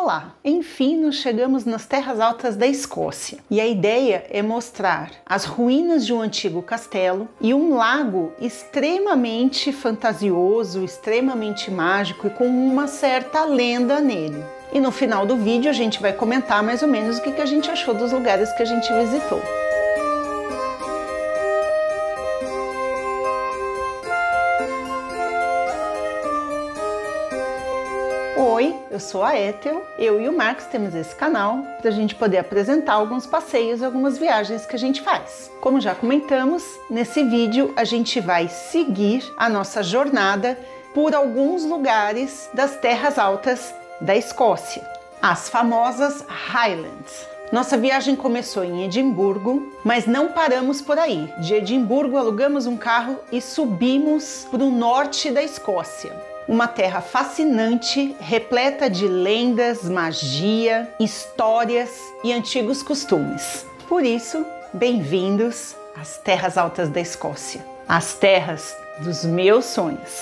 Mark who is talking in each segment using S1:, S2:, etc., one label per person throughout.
S1: Olá! Enfim, nós chegamos nas terras altas da Escócia e a ideia é mostrar as ruínas de um antigo castelo e um lago extremamente fantasioso, extremamente mágico e com uma certa lenda nele. E no final do vídeo a gente vai comentar mais ou menos o que a gente achou dos lugares que a gente visitou. Oi, eu sou a Ethel, eu e o Marcos temos esse canal para a gente poder apresentar alguns passeios e algumas viagens que a gente faz. Como já comentamos, nesse vídeo a gente vai seguir a nossa jornada por alguns lugares das terras altas da Escócia, as famosas Highlands. Nossa viagem começou em Edimburgo, mas não paramos por aí. De Edimburgo alugamos um carro e subimos para o norte da Escócia. Uma terra fascinante, repleta de lendas, magia, histórias e antigos costumes. Por isso, bem-vindos às terras altas da Escócia, as terras dos meus sonhos.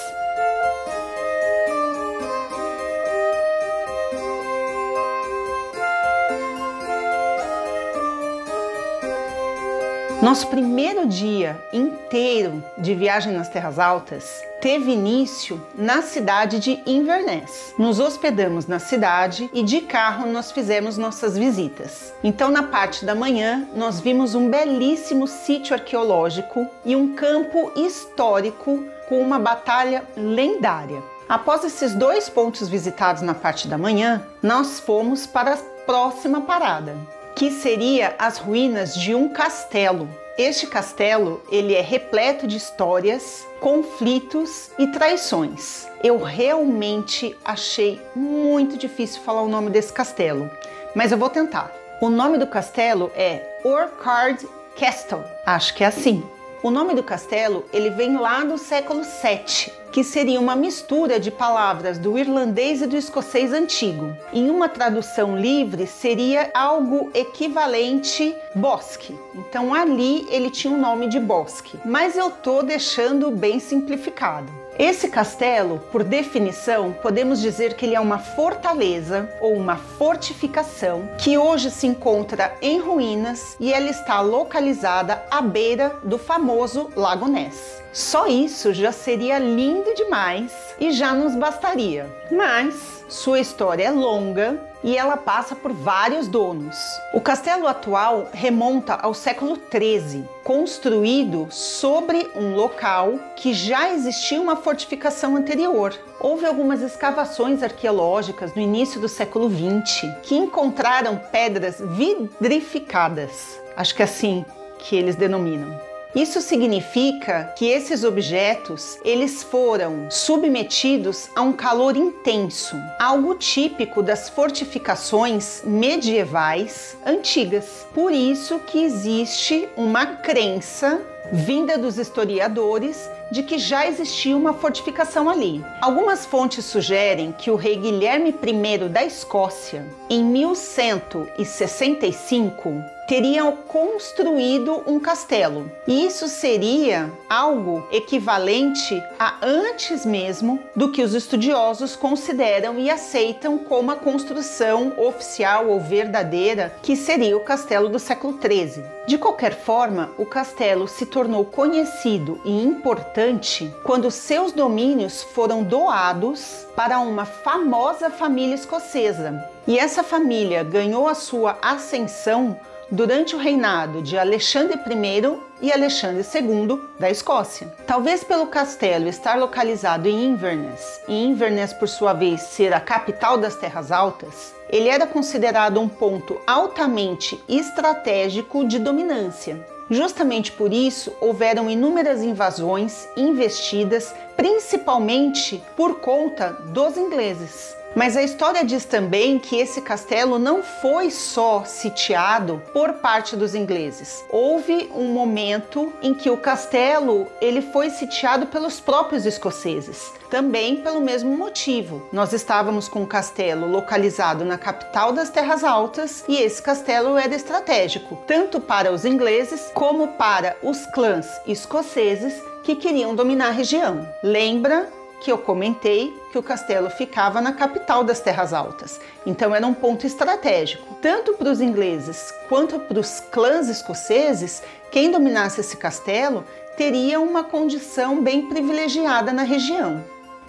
S1: Nosso primeiro dia inteiro de viagem nas terras altas teve início na cidade de Inverness. Nos hospedamos na cidade e de carro nós fizemos nossas visitas. Então, na parte da manhã, nós vimos um belíssimo sítio arqueológico e um campo histórico com uma batalha lendária. Após esses dois pontos visitados na parte da manhã, nós fomos para a próxima parada, que seria as ruínas de um castelo. Este castelo, ele é repleto de histórias, conflitos e traições. Eu realmente achei muito difícil falar o nome desse castelo, mas eu vou tentar. O nome do castelo é Urquhart Castle, acho que é assim. O nome do castelo, ele vem lá do século VII, que seria uma mistura de palavras do irlandês e do escocês antigo. Em uma tradução livre, seria algo equivalente bosque. Então ali ele tinha o nome de bosque, mas eu tô deixando bem simplificado. Esse castelo, por definição, podemos dizer que ele é uma fortaleza ou uma fortificação que hoje se encontra em ruínas e ela está localizada à beira do famoso Lago Ness. Só isso já seria lindo demais e já nos bastaria. Mas sua história é longa e ela passa por vários donos. O castelo atual remonta ao século XIII, construído sobre um local que já existia uma fortificação anterior. Houve algumas escavações arqueológicas no início do século XX que encontraram pedras vidrificadas. Acho que é assim que eles denominam. Isso significa que esses objetos, eles foram submetidos a um calor intenso, algo típico das fortificações medievais antigas. Por isso que existe uma crença vinda dos historiadores de que já existia uma fortificação ali. Algumas fontes sugerem que o rei Guilherme I da Escócia, em 1165, teria construído um castelo. E isso seria algo equivalente a antes mesmo do que os estudiosos consideram e aceitam como a construção oficial ou verdadeira, que seria o castelo do século XIII. De qualquer forma, o castelo se tornou conhecido e importante quando seus domínios foram doados para uma famosa família escocesa. E essa família ganhou a sua ascensão durante o reinado de Alexandre I e Alexandre II da Escócia. Talvez pelo castelo estar localizado em Inverness, e Inverness por sua vez ser a capital das terras altas, ele era considerado um ponto altamente estratégico de dominância. Justamente por isso, houveram inúmeras invasões e investidas, principalmente por conta dos ingleses. Mas a história diz também que esse castelo não foi só sitiado por parte dos ingleses. Houve um momento em que o castelo ele foi sitiado pelos próprios escoceses, também pelo mesmo motivo. Nós estávamos com um castelo localizado na capital das Terras Altas e esse castelo era estratégico, tanto para os ingleses como para os clãs escoceses que queriam dominar a região. Lembra que eu comentei que o castelo ficava na capital das Terras Altas, então era um ponto estratégico. Tanto para os ingleses quanto para os clãs escoceses, quem dominasse esse castelo teria uma condição bem privilegiada na região.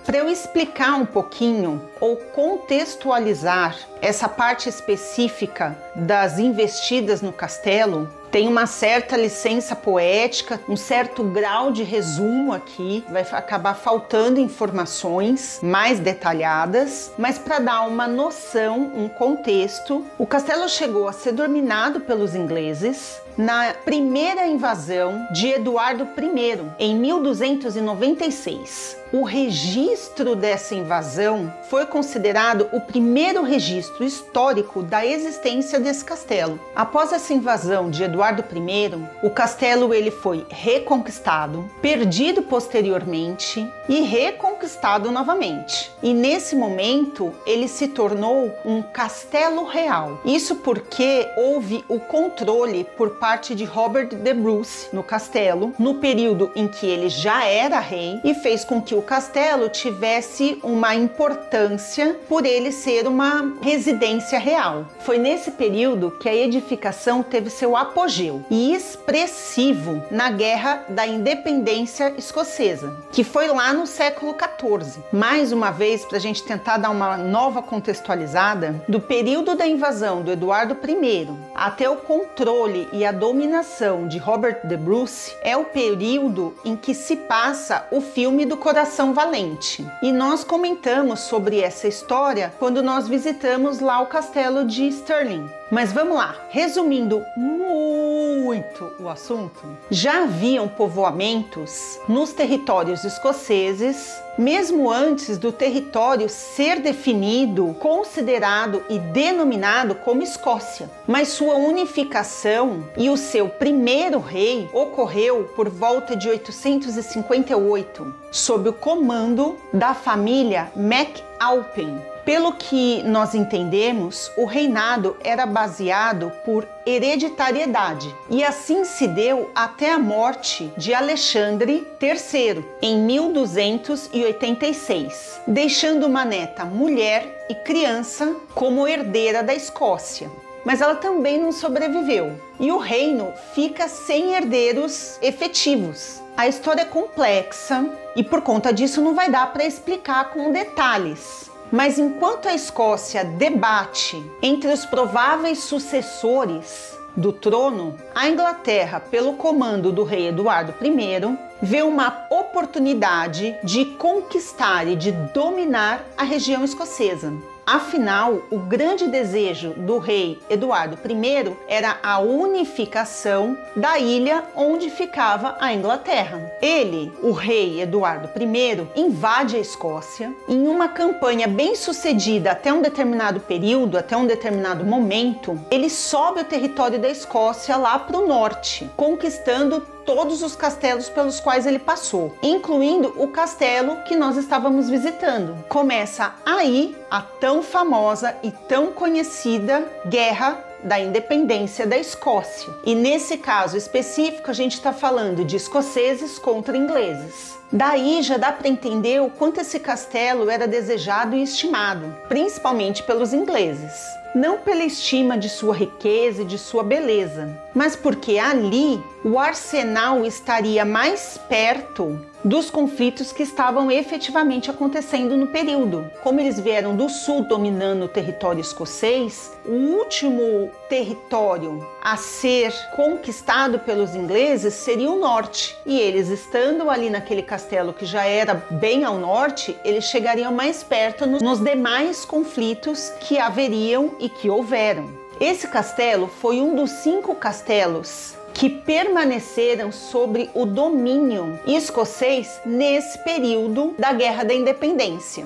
S1: Para eu explicar um pouquinho ou contextualizar essa parte específica das investidas no castelo, tem uma certa licença poética, um certo grau de resumo aqui, vai acabar faltando informações mais detalhadas, mas para dar uma noção, um contexto, o castelo chegou a ser dominado pelos ingleses na primeira invasão de Eduardo I, em 1296. O registro dessa invasão foi considerado o primeiro registro histórico da existência desse castelo. Após essa invasão de Eduardo I, o castelo ele foi reconquistado, perdido posteriormente e reconquistado novamente. E nesse momento ele se tornou um castelo real. Isso porque houve o controle por parte de Robert de Bruce no castelo, no período em que ele já era rei, e fez com que o castelo tivesse uma importância por ele ser uma residência real. Foi nesse período que a edificação teve seu apogeu e expressivo na Guerra da Independência Escocesa, que foi lá no século XIV. Mais uma vez, para a gente tentar dar uma nova contextualizada, do período da invasão do Eduardo I até o controle e a dominação de Robert de Bruce é o período em que se passa o filme do Coração Valente. E nós comentamos sobre essa história quando nós visitamos lá o castelo de Stirling. Mas vamos lá, resumindo muito o assunto, já haviam povoamentos nos territórios escoceses, mesmo antes do território ser definido, considerado e denominado como Escócia. Mas sua unificação e o seu primeiro rei ocorreu por volta de 858, sob o comando da família MacAlpin. Pelo que nós entendemos, o reinado era baseado por hereditariedade e assim se deu até a morte de Alexandre III em 1286, deixando uma neta mulher e criança como herdeira da Escócia. Mas ela também não sobreviveu e o reino fica sem herdeiros efetivos. A história é complexa e por conta disso não vai dar para explicar com detalhes. Mas enquanto a Escócia debate entre os prováveis sucessores do trono, a Inglaterra, pelo comando do rei Eduardo I, vê uma oportunidade de conquistar e de dominar a região escocesa. Afinal, o grande desejo do rei Eduardo I era a unificação da ilha onde ficava a Inglaterra. Ele, o rei Eduardo I, invade a Escócia em uma campanha bem sucedida até um determinado período, até um determinado momento. Ele sobe o território da Escócia lá para o norte, conquistando todos os castelos pelos quais ele passou, incluindo o castelo que nós estávamos visitando. Começa aí a tão famosa e tão conhecida Guerra da Independência da Escócia. E nesse caso específico a gente está falando de escoceses contra ingleses. Daí já dá para entender o quanto esse castelo era desejado e estimado, principalmente pelos ingleses. Não pela estima de sua riqueza e de sua beleza, mas porque ali o arsenal estaria mais perto dos conflitos que estavam efetivamente acontecendo no período. Como eles vieram do sul dominando o território escocês, o último território a ser conquistado pelos ingleses seria o norte. E eles estando ali naquele castelo que já era bem ao norte, eles chegariam mais perto nos demais conflitos que haveriam e que houveram. Esse castelo foi um dos 5 castelos que permaneceram sobre o domínio escocês nesse período da Guerra da Independência.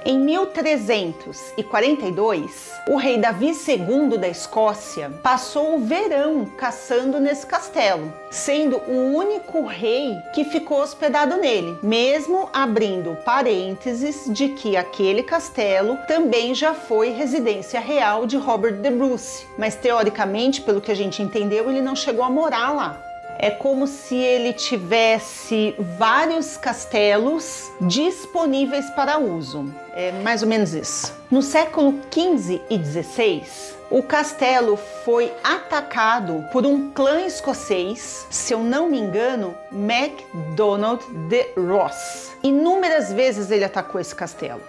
S1: Em 1342, o rei Davi II da Escócia passou o verão caçando nesse castelo, sendo o único rei que ficou hospedado nele, mesmo abrindo parênteses de que aquele castelo também já foi residência real de Robert de Bruce, mas teoricamente, pelo que a gente entendeu, ele não chegou a morar lá. É como se ele tivesse vários castelos disponíveis para uso. É mais ou menos isso. No século XV e XVI, o castelo foi atacado por um clã escocês, se eu não me engano, MacDonald de Ross. Inúmeras vezes ele atacou esse castelo.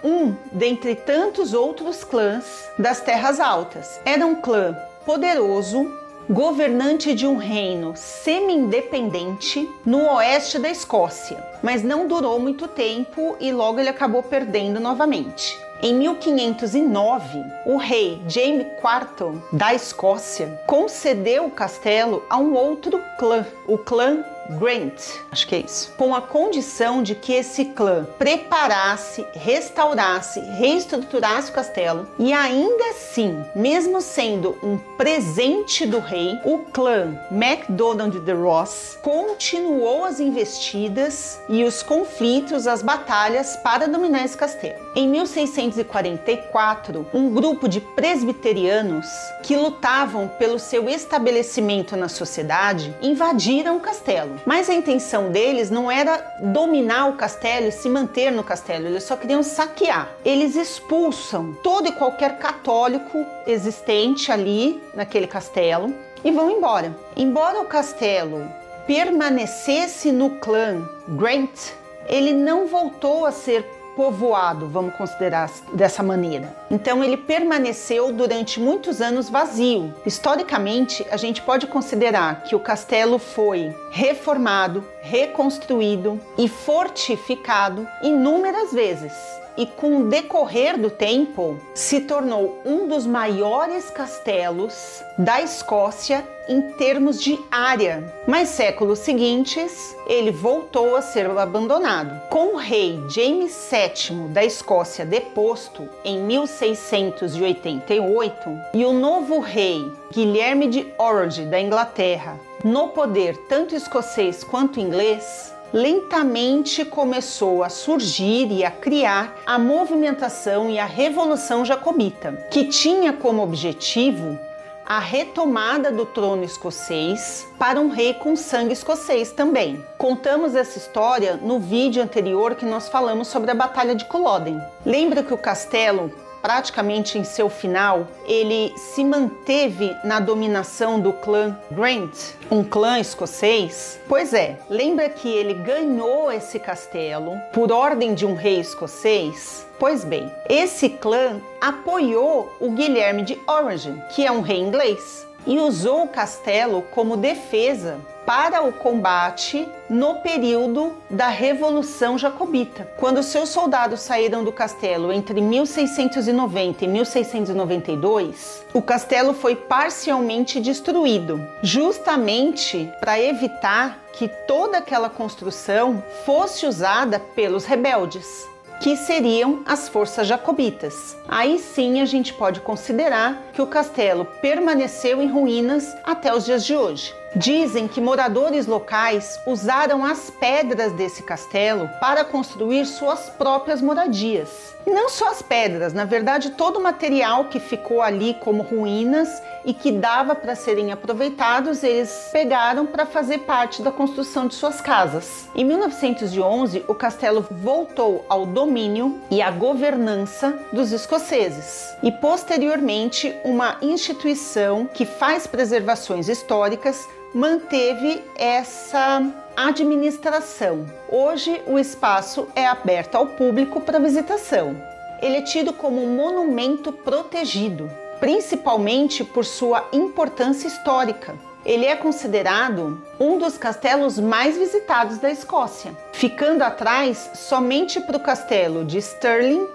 S1: Dentre tantos outros clãs das Terras Altas. Era um clã poderoso, governante de um reino semi-independente no oeste da Escócia, mas não durou muito tempo e logo ele acabou perdendo novamente. Em 1509, o rei Jaime IV da Escócia concedeu o castelo a um outro clã, o clã Grant, acho que é isso, com a condição de que esse clã preparasse, restaurasse, reestruturasse o castelo e ainda assim, mesmo sendo um presente do rei, o clã MacDonald de Ross continuou as investidas e os conflitos, as batalhas para dominar esse castelo. Em 1644, um grupo de presbiterianos que lutavam pelo seu estabelecimento na sociedade invadiram o castelo. Mas a intenção deles não era dominar o castelo e se manter no castelo, eles só queriam saquear. Eles expulsam todo e qualquer católico existente ali naquele castelo e vão embora. Embora o castelo permanecesse no clã Grant, ele não voltou a ser povoado, vamos considerar dessa maneira. Então ele permaneceu durante muitos anos vazio. Historicamente, a gente pode considerar que o castelo foi reformado, reconstruído e fortificado inúmeras vezes. E com o decorrer do tempo, se tornou um dos maiores castelos da Escócia em termos de área. Mas séculos seguintes, ele voltou a ser abandonado. Com o rei Jaime VII da Escócia deposto em 1688 e o novo rei Guilherme de Orange da Inglaterra no poder tanto escocês quanto inglês, lentamente começou a surgir e a criar a movimentação e a Revolução Jacobita, que tinha como objetivo a retomada do trono escocês para um rei com sangue escocês também. Contamos essa história no vídeo anterior que nós falamos sobre a Batalha de Culloden. Lembra que o castelo, praticamente em seu final, ele se manteve na dominação do clã Grant, um clã escocês? Pois é, lembra que ele ganhou esse castelo por ordem de um rei escocês? Pois bem, esse clã apoiou o Guilherme de Orange, que é um rei inglês, e usou o castelo como defesa para o combate no período da Revolução Jacobita. Quando seus soldados saíram do castelo entre 1690 e 1692, o castelo foi parcialmente destruído, justamente para evitar que toda aquela construção fosse usada pelos rebeldes, que seriam as forças jacobitas. Aí sim a gente pode considerar que o castelo permaneceu em ruínas até os dias de hoje. Dizem que moradores locais usaram as pedras desse castelo para construir suas próprias moradias. E não só as pedras, na verdade todo o material que ficou ali como ruínas e que dava para serem aproveitados, eles pegaram para fazer parte da construção de suas casas. Em 1911, o castelo voltou ao domínio e à governança dos escoceses. E posteriormente, uma instituição que faz preservações históricas manteve essa administração. Hoje o espaço é aberto ao público para visitação. Ele é tido como um monumento protegido, principalmente por sua importância histórica. Ele é considerado um dos castelos mais visitados da Escócia, ficando atrás somente para o castelo de Stirling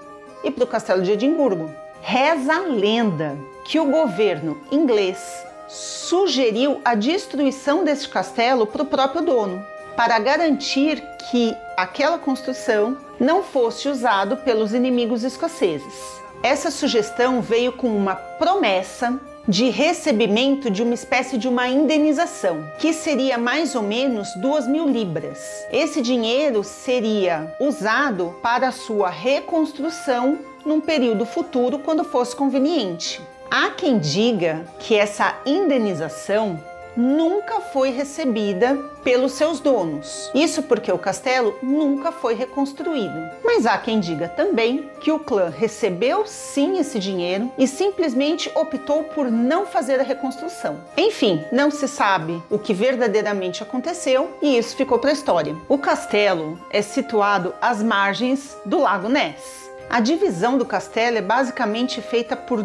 S1: e para o castelo de Edimburgo. Reza a lenda que o governo inglês sugeriu a destruição deste castelo para o próprio dono, para garantir que aquela construção não fosse usada pelos inimigos escoceses. Essa sugestão veio com uma promessa de recebimento de uma espécie de uma indenização, que seria mais ou menos 2.000 libras. Esse dinheiro seria usado para a sua reconstrução num período futuro, quando fosse conveniente. Há quem diga que essa indenização nunca foi recebida pelos seus donos. Isso porque o castelo nunca foi reconstruído. Mas há quem diga também que o clã recebeu sim esse dinheiro e simplesmente optou por não fazer a reconstrução. Enfim, não se sabe o que verdadeiramente aconteceu e isso ficou para a história. O castelo é situado às margens do Lago Ness. A divisão do castelo é basicamente feita por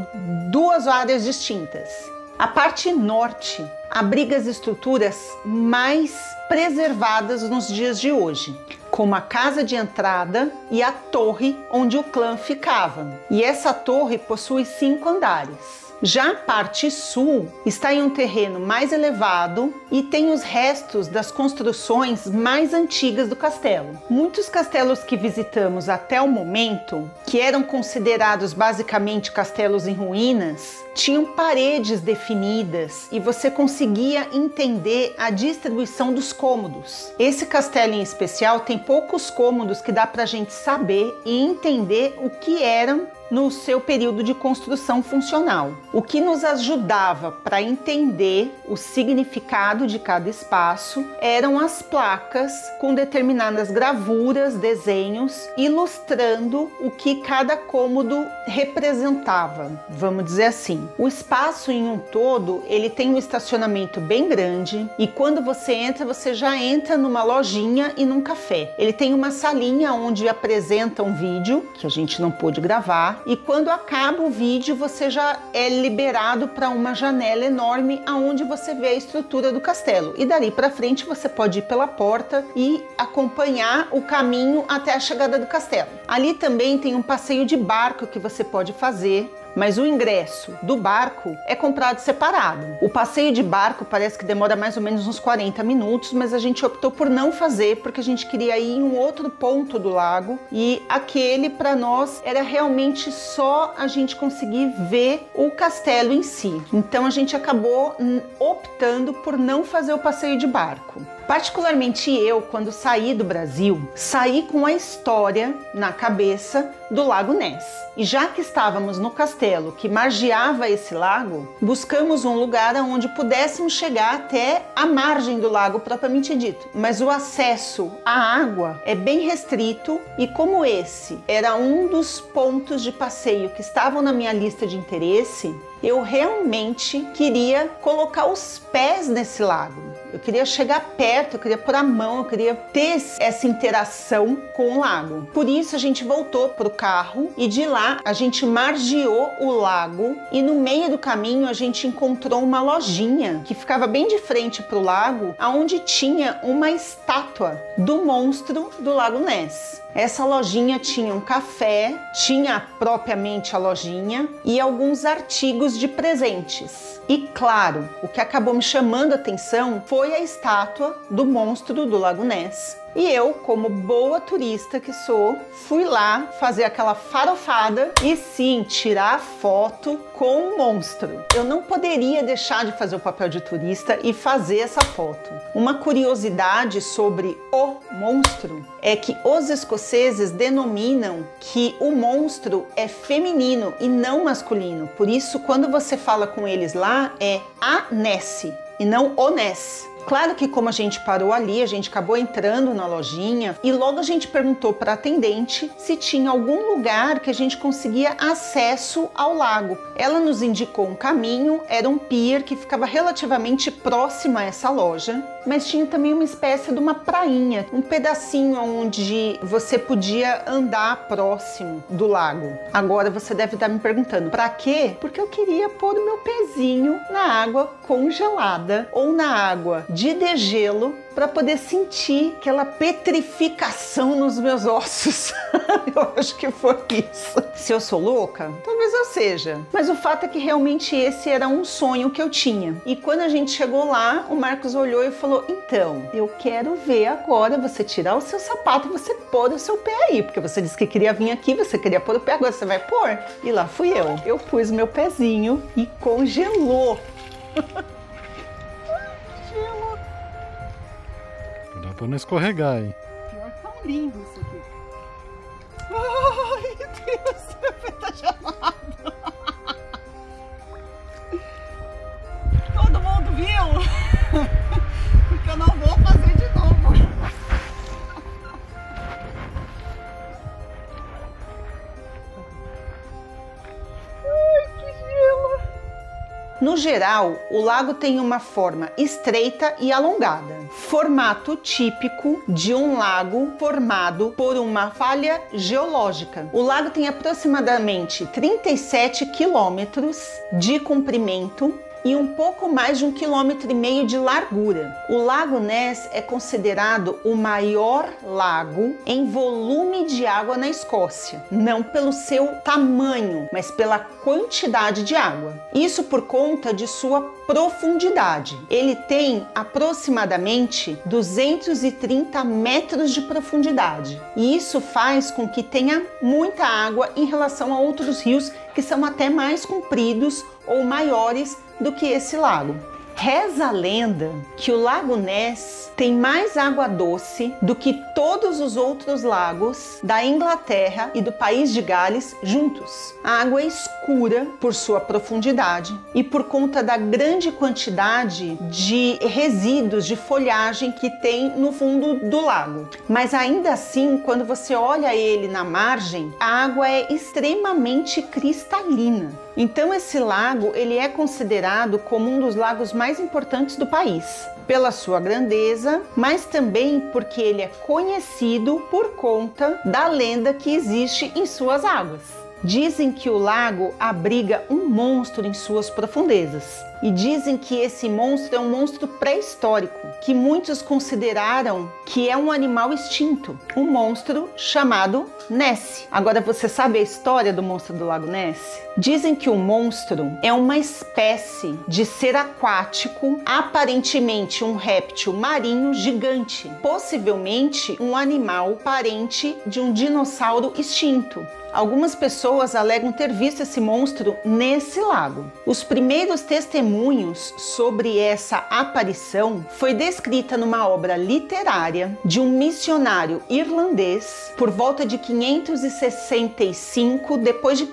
S1: duas áreas distintas. A parte norte abriga as estruturas mais preservadas nos dias de hoje, como a casa de entrada e a torre onde o clã ficava. E essa torre possui 5 andares. Já a parte sul está em um terreno mais elevado e tem os restos das construções mais antigas do castelo. Muitos castelos que visitamos até o momento, que eram considerados basicamente castelos em ruínas, tinham paredes definidas e você conseguia entender a distribuição dos cômodos. Esse castelo em especial tem poucos cômodos que dá pra gente saber e entender o que eram no seu período de construção funcional, o que nos ajudava para entender o significado de cada espaço eram as placas com determinadas gravuras, desenhos, ilustrando o que cada cômodo representava, vamos dizer assim. O espaço em um todo, ele tem um estacionamento bem grande e quando você entra, você já entra numa lojinha e num café. Ele tem uma salinha onde apresenta um vídeo, que a gente não pôde gravar, e quando acaba o vídeo você já é liberado para uma janela enorme aonde você vê a estrutura do castelo e dali para frente você pode ir pela porta e acompanhar o caminho até a chegada do castelo. Ali também tem um passeio de barco que você pode fazer, mas o ingresso do barco é comprado separado. O passeio de barco parece que demora mais ou menos uns 40 minutos, mas a gente optou por não fazer porque a gente queria ir em um outro ponto do lago e aquele para nós era realmente só a gente conseguir ver o castelo em si. Então a gente acabou optando por não fazer o passeio de barco. Particularmente eu, quando saí do Brasil, saí com a história na cabeça do Lago Ness. E já que estávamos no castelo que margeava esse lago, buscamos um lugar onde pudéssemos chegar até a margem do lago propriamente dito. Mas o acesso à água é bem restrito e como esse era um dos pontos de passeio que estavam na minha lista de interesse, eu realmente queria colocar os pés nesse lago. Eu queria chegar perto, eu queria pôr a mão, eu queria ter essa interação com o lago. Por isso a gente voltou para o carro e de lá a gente margeou o lago e no meio do caminho a gente encontrou uma lojinha que ficava bem de frente para o lago, onde tinha uma estátua do monstro do Lago Ness. Essa lojinha tinha um café, tinha propriamente a lojinha e alguns artigos de presentes. E claro, o que acabou me chamando a atenção foi a estátua do monstro do Lago Ness. E eu, como boa turista que sou, fui lá fazer aquela farofada e sim, tirar foto com o monstro. Eu não poderia deixar de fazer o papel de turista e fazer essa foto. Uma curiosidade sobre o monstro é que os escoceses denominam que o monstro é feminino e não masculino. Por isso, quando você fala com eles lá, é a Ness e não o Ness. Claro que como a gente parou ali, a gente acabou entrando na lojinha e logo a gente perguntou para a atendente se tinha algum lugar que a gente conseguia acesso ao lago. Ela nos indicou um caminho, era um pier que ficava relativamente próximo a essa loja, mas tinha também uma espécie de uma prainha, um pedacinho onde você podia andar próximo do lago. Agora você deve estar me perguntando, para quê? Porque eu queria pôr o meu pezinho na água congelada ou na água de degelo para poder sentir aquela petrificação nos meus ossos. Eu acho que foi isso. Se eu sou louca, talvez eu seja. Mas o fato é que realmente esse era um sonho que eu tinha. E quando a gente chegou lá, o Marcos olhou e falou, então, eu quero ver agora você tirar o seu sapato e você pôr o seu pé aí. Porque você disse que queria vir aqui, você queria pôr o pé, agora você vai pôr. E lá fui eu. Eu pus meu pezinho e congelou.
S2: Dá pra não escorregar, hein?
S1: Pior que tão lindo isso aqui. Ai, Deus, meu pé tá gelado. Todo mundo viu? eu não vou fazer de novo. Ai, que gelo! No geral, o lago tem uma forma estreita e alongada, formato típico de um lago formado por uma falha geológica. O lago tem aproximadamente 37 quilômetros de comprimento e um pouco mais de 1,5 km de largura. O Lago Ness é considerado o maior lago em volume de água na Escócia, não pelo seu tamanho, mas pela quantidade de água. Isso por conta de sua profundidade. Ele tem aproximadamente 230 metros de profundidade, e isso faz com que tenha muita água em relação a outros rios que são até mais compridos ou maiores do que esse lago. Reza a lenda que o Lago Ness tem mais água doce do que todos os outros lagos da Inglaterra e do país de Gales juntos. A água é escura por sua profundidade e por conta da grande quantidade de resíduos de folhagem que tem no fundo do lago. Mas ainda assim, quando você olha ele na margem, a água é extremamente cristalina. Então esse lago, ele é considerado como um dos lagos mais importantes do país, pela sua grandeza, mas também porque ele é conhecido por conta da lenda que existe em suas águas. Dizem que o lago abriga um monstro em suas profundezas. E dizem que esse monstro é um monstro pré-histórico, que muitos consideraram que é um animal extinto, um monstro chamado Ness. Agora, você sabe a história do monstro do Lago Ness? Dizem que o monstro é uma espécie de ser aquático, aparentemente um réptil marinho gigante, possivelmente um animal parente de um dinossauro extinto. Algumas pessoas alegam ter visto esse monstro nesse lago. Os primeiros testemunhos sobre essa aparição foi descrita numa obra literária de um missionário irlandês por volta de 565 d.C.,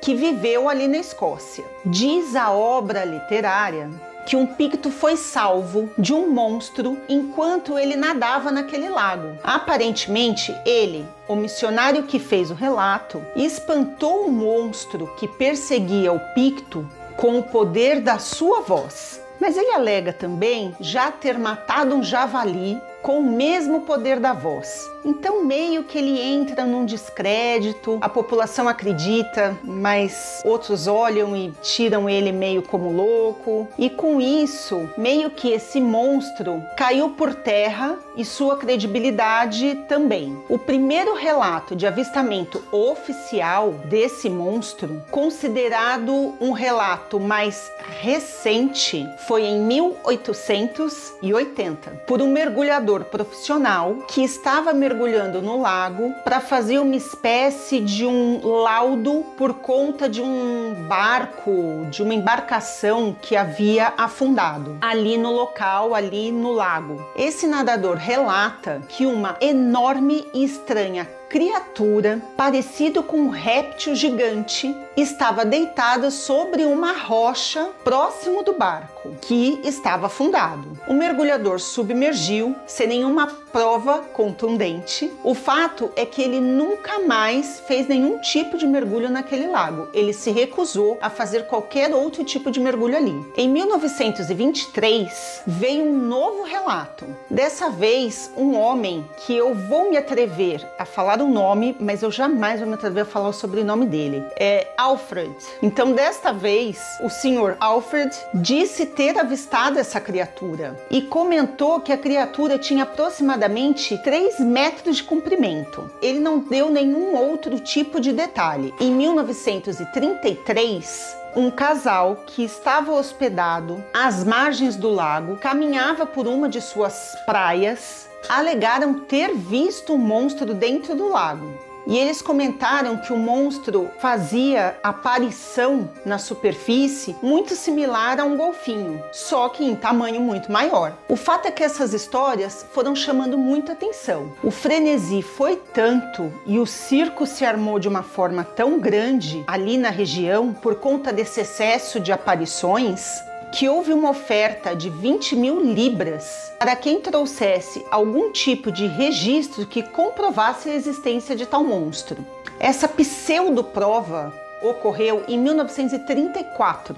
S1: que viveu ali na Escócia. Diz a obra literária que um picto foi salvo de um monstro enquanto ele nadava naquele lago. Aparentemente, ele, o missionário que fez o relato, espantou o monstro que perseguia o picto com o poder da sua voz. Mas ele alega também já ter matado um javali com o mesmo poder da voz. Então meio que ele entra num descrédito, a população acredita, mas outros olham e tiram ele meio como louco. E com isso, meio que esse monstro caiu por terra e sua credibilidade também. O primeiro relato de avistamento oficial desse monstro, considerado um relato mais recente, foi em 1880, por um mergulhador profissional que estava mergulhando no lago para fazer uma espécie de um laudo por conta de um barco, de uma embarcação que havia afundado ali no local, ali no lago. Esse nadador relata que uma enorme e estranha criatura, parecido com um réptil gigante, estava deitada sobre uma rocha próximo do barco, que estava afundado. O mergulhador submergiu sem nenhuma prova contundente. O fato é que ele nunca mais fez nenhum tipo de mergulho naquele lago. Ele se recusou a fazer qualquer outro tipo de mergulho ali. Em 1923, veio um novo relato. Dessa vez, um homem que eu vou me atrever a falar o nome, mas eu jamais vou me atrever a falar o sobrenome dele. É Alfred. Então, desta vez, o senhor Alfred disse ter avistado essa criatura e comentou que a criatura tinha aproximadamente 3 metros de comprimento. Ele não deu nenhum outro tipo de detalhe. Em 1933, um casal que estava hospedado às margens do lago caminhava por uma de suas praias, alegaram ter visto um monstro dentro do lago. E eles comentaram que o monstro fazia aparição na superfície muito similar a um golfinho, só que em tamanho muito maior. O fato é que essas histórias foram chamando muita atenção. O frenesi foi tanto e o circo se armou de uma forma tão grande ali na região por conta desse excesso de aparições, que houve uma oferta de 20 mil libras para quem trouxesse algum tipo de registro que comprovasse a existência de tal monstro. Essa pseudo-prova ocorreu em 1934,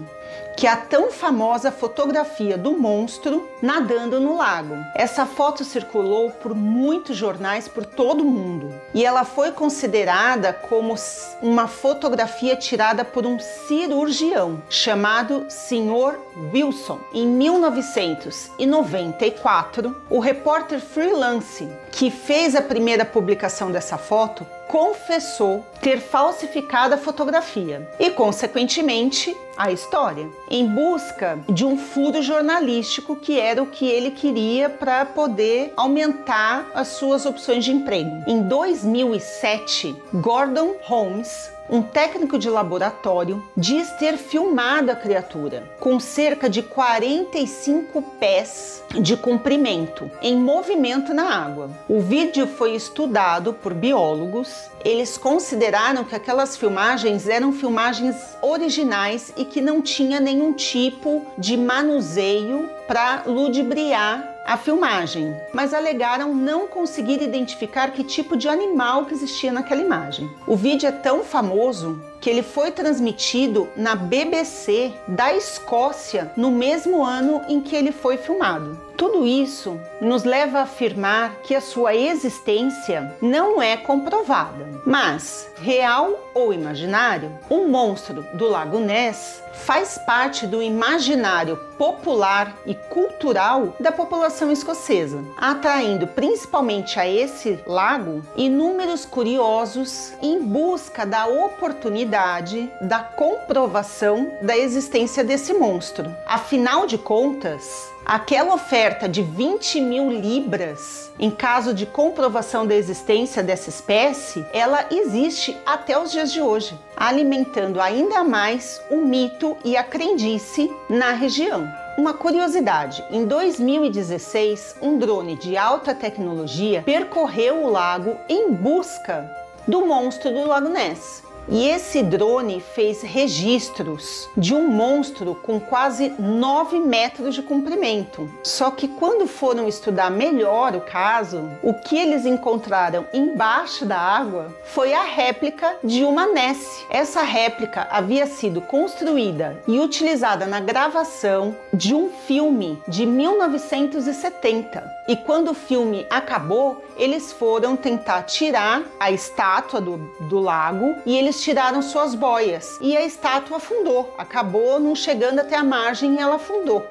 S1: que é a tão famosa fotografia do monstro nadando no lago. Essa foto circulou por muitos jornais por todo o mundo e ela foi considerada como uma fotografia tirada por um cirurgião chamado Sr. Wilson. Em 1994, o repórter freelance que fez a primeira publicação dessa foto confessou ter falsificado a fotografia e, consequentemente, a história, em busca de um furo jornalístico que era o que ele queria para poder aumentar as suas opções de emprego. Em 2007, Gordon Holmes, um técnico de laboratório, diz ter filmado a criatura com cerca de 45 pés de comprimento, em movimento na água. O vídeo foi estudado por biólogos. Eles consideraram que aquelas filmagens eram filmagens originais e que não tinha nenhum tipo de manuseio para ludibriar a filmagem, mas alegaram não conseguir identificar que tipo de animal que existia naquela imagem. O vídeo é tão famoso que ele foi transmitido na BBC da Escócia no mesmo ano em que ele foi filmado. Tudo isso nos leva a afirmar que a sua existência não é comprovada. Mas, real ou imaginário, o monstro do Lago Ness faz parte do imaginário popular e cultural da população escocesa, atraindo principalmente a esse lago inúmeros curiosos em busca da oportunidade da comprovação da existência desse monstro. Afinal de contas, aquela oferta de 20 mil libras em caso de comprovação da existência dessa espécie, ela existe até os dias de hoje, alimentando ainda mais o mito e a crendice na região. Uma curiosidade, em 2016, um drone de alta tecnologia percorreu o lago em busca do monstro do Lago Ness. E esse drone fez registros de um monstro com quase 9 metros de comprimento. Só que quando foram estudar melhor o caso, o que eles encontraram embaixo da água foi a réplica de uma Ness. Essa réplica havia sido construída e utilizada na gravação de um filme de 1970. E quando o filme acabou, eles foram tentar tirar a estátua do lago e eles tiraram suas boias. E a estátua afundou, acabou não chegando até a margem e ela afundou.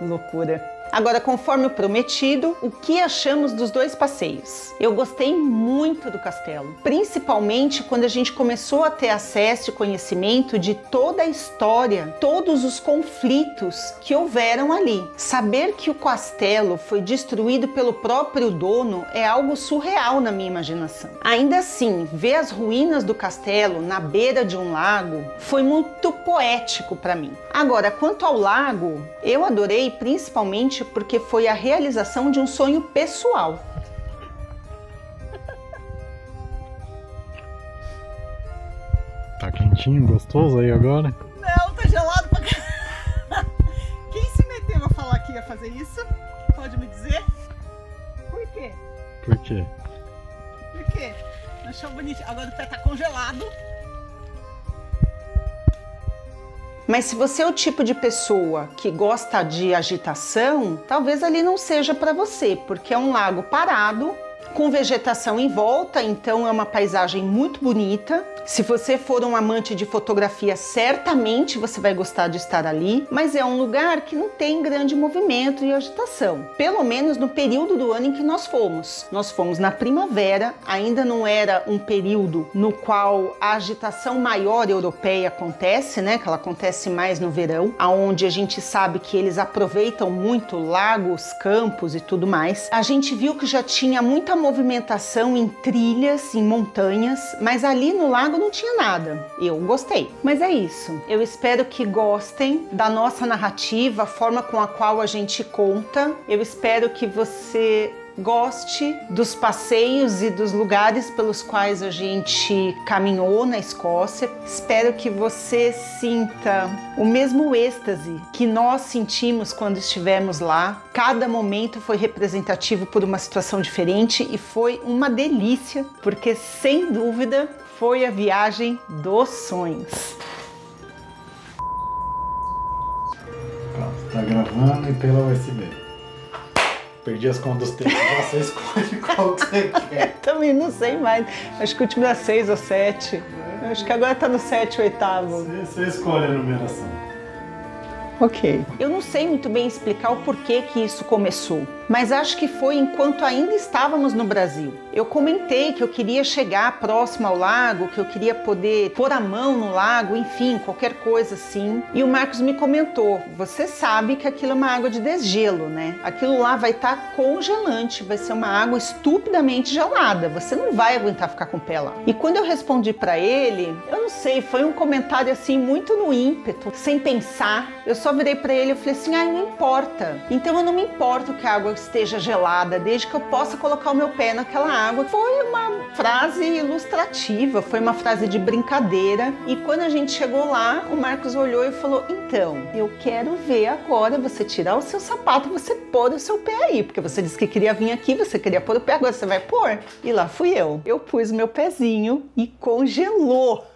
S1: Loucura! Agora, conforme prometido, o que achamos dos dois passeios? Eu gostei muito do castelo, principalmente quando a gente começou a ter acesso e conhecimento de toda a história, todos os conflitos que houveram ali. Saber que o castelo foi destruído pelo próprio dono é algo surreal na minha imaginação. Ainda assim, ver as ruínas do castelo na beira de um lago foi muito poético para mim. Agora, quanto ao lago, eu adorei principalmente porque foi a realização de um sonho pessoal.
S2: Tá quentinho, gostoso aí agora?
S1: Não, tá gelado pra caramba. Quem se meteu a falar que ia fazer isso? Pode me dizer? Por quê?
S2: Por quê?
S1: Por quê? Achou bonitinho. Agora o pé tá congelado. Mas se você é o tipo de pessoa que gosta de agitação, talvez ali não seja para você, porque é um lago parado, com vegetação em volta, então é uma paisagem muito bonita. Se você for um amante de fotografia, certamente você vai gostar de estar ali, mas é um lugar que não tem grande movimento e agitação, pelo menos no período do ano em que nós fomos. Nós fomos na primavera, ainda não era um período no qual a agitação maior europeia acontece, né? Que ela acontece mais no verão, aonde a gente sabe que eles aproveitam muito lagos, campos e tudo mais. A gente viu que já tinha muita movimentação em trilhas, em montanhas, mas ali no lago não tinha nada. Eu gostei. Mas é isso. Eu espero que gostem da nossa narrativa, a forma com a qual a gente conta. Eu espero que você goste dos passeios e dos lugares pelos quais a gente caminhou na Escócia. Espero que você sinta o mesmo êxtase que nós sentimos quando estivemos lá. Cada momento foi representativo por uma situação diferente e foi uma delícia, porque sem dúvida foi a viagem dos sonhos.
S2: Pronto, tá gravando e pela USB. Perdi as contas dos tempos, você escolhe qual que você quer.
S1: Também não sei mais, acho que o último era 6 ou 7. Acho que agora tá no 7 ou 8º.
S2: Você escolhe a numeração.
S1: Ok. Eu não sei muito bem explicar o porquê que isso começou, mas acho que foi enquanto ainda estávamos no Brasil. Eu comentei que eu queria chegar próximo ao lago, que eu queria poder pôr a mão no lago, enfim, qualquer coisa assim. E o Marcos me comentou, você sabe que aquilo é uma água de desgelo, né? Aquilo lá vai estar congelante, vai ser uma água estupidamente gelada, você não vai aguentar ficar com o pé lá. E quando eu respondi para ele, eu não sei, foi um comentário assim muito no ímpeto, sem pensar. Eu só virei para ele e falei assim, não importa. Então eu não me importo que a água esteja gelada, desde que eu possa colocar o meu pé naquela água. Foi uma frase ilustrativa, foi uma frase de brincadeira. E quando a gente chegou lá, o Marcos olhou e falou, então, eu quero ver agora você tirar o seu sapato, você pôr o seu pé aí, porque você disse que queria vir aqui, você queria pôr o pé, agora você vai pôr? E lá fui eu. Eu pus meu pezinho e congelou.